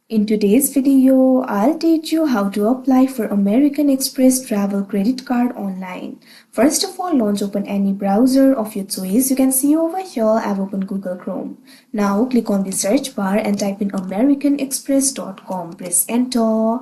In today's video, I'll teach you how to apply for American Express travel credit card online. First of all, launch open any browser of your choice. You can see over here I've opened Google Chrome. Now click on the search bar and type in americanexpress.com. Press enter.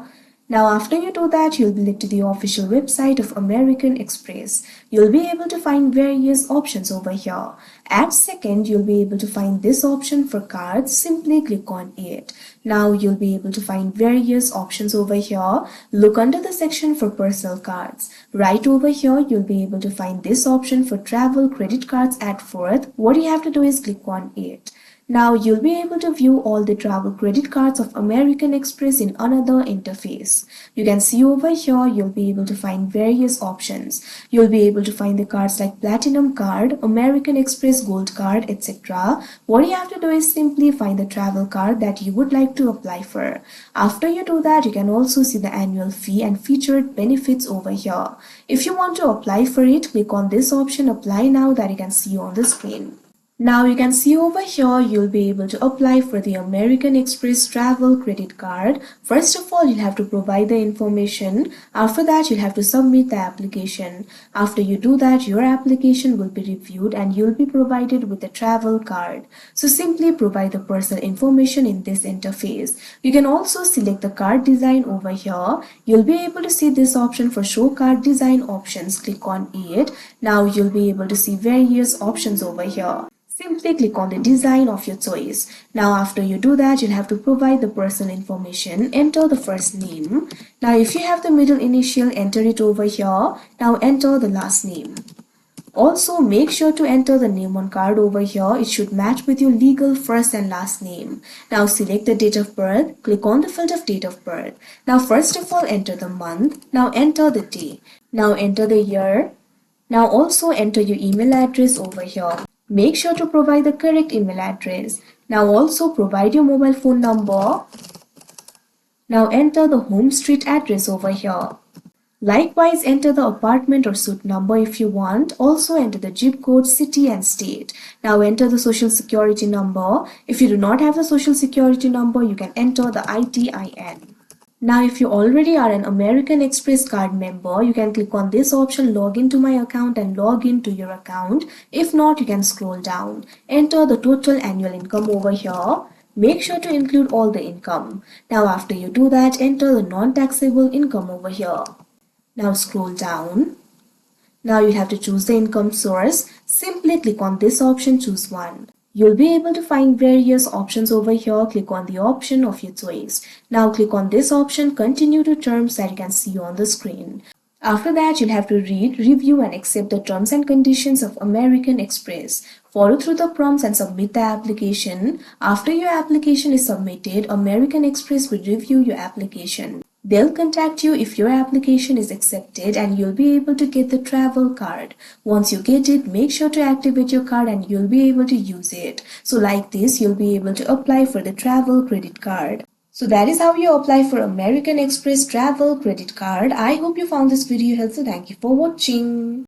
Now after you do that, you'll be led to the official website of American Express. You'll be able to find various options over here. At second, you'll be able to find this option for cards. Simply click on it. Now you'll be able to find various options over here. Look under the section for personal cards. Right over here, you'll be able to find this option for travel credit cards at fourth. What you have to do is click on it. Now you'll be able to view all the travel credit cards of American Express in another interface. You can see over here you'll be able to find various options. You'll be able to find the cards like Platinum card, American Express Gold card, etc. What you have to do is simply find the travel card that you would like to apply for. After you do that, you can also see the annual fee and featured benefits over here. If you want to apply for it, click on this option Apply Now that you can see on the screen. Now you can see over here you'll be able to apply for the American Express travel credit card. First of all, you'll have to provide the information. After that, you'll have to submit the application. After you do that, your application will be reviewed and you'll be provided with a travel card. So simply provide the personal information in this interface. You can also select the card design over here. You'll be able to see this option for show card design options. Click on it. Now you'll be able to see various options over here. Simply click on the design of your choice. Now after you do that, you'll have to provide the personal information. Enter the first name. Now if you have the middle initial, enter it over here. Now enter the last name. Also make sure to enter the name on card over here. It should match with your legal first and last name. Now select the date of birth. Click on the field of date of birth. Now first of all enter the month. Now enter the day. Now enter the year. Now also enter your email address over here. Make sure to provide the correct email address. Now also provide your mobile phone number. Now enter the home street address over here. Likewise, enter the apartment or suite number if you want. Also enter the zip code, city and state. Now enter the social security number. If you do not have the social security number, you can enter the ITIN. Now if you already are an American Express card member, you can click on this option log into my account and log into your account. If not, you can scroll down. Enter the total annual income over here. Make sure to include all the income. Now after you do that, enter the non-taxable income over here. Now scroll down. Now you have to choose the income source. Simply click on this option, choose one. You'll be able to find various options over here. Click on the option of your choice. Now click on this option, continue to terms that you can see on the screen. After that, you'll have to read, review and accept the terms and conditions of American Express. Follow through the prompts and submit the application. After your application is submitted, American Express will review your application. They'll contact you if your application is accepted and you'll be able to get the travel card. Once you get it, make sure to activate your card and you'll be able to use it. So like this, you'll be able to apply for the travel credit card. So that is how you apply for American Express travel credit card. I hope you found this video helpful. Thank you for watching.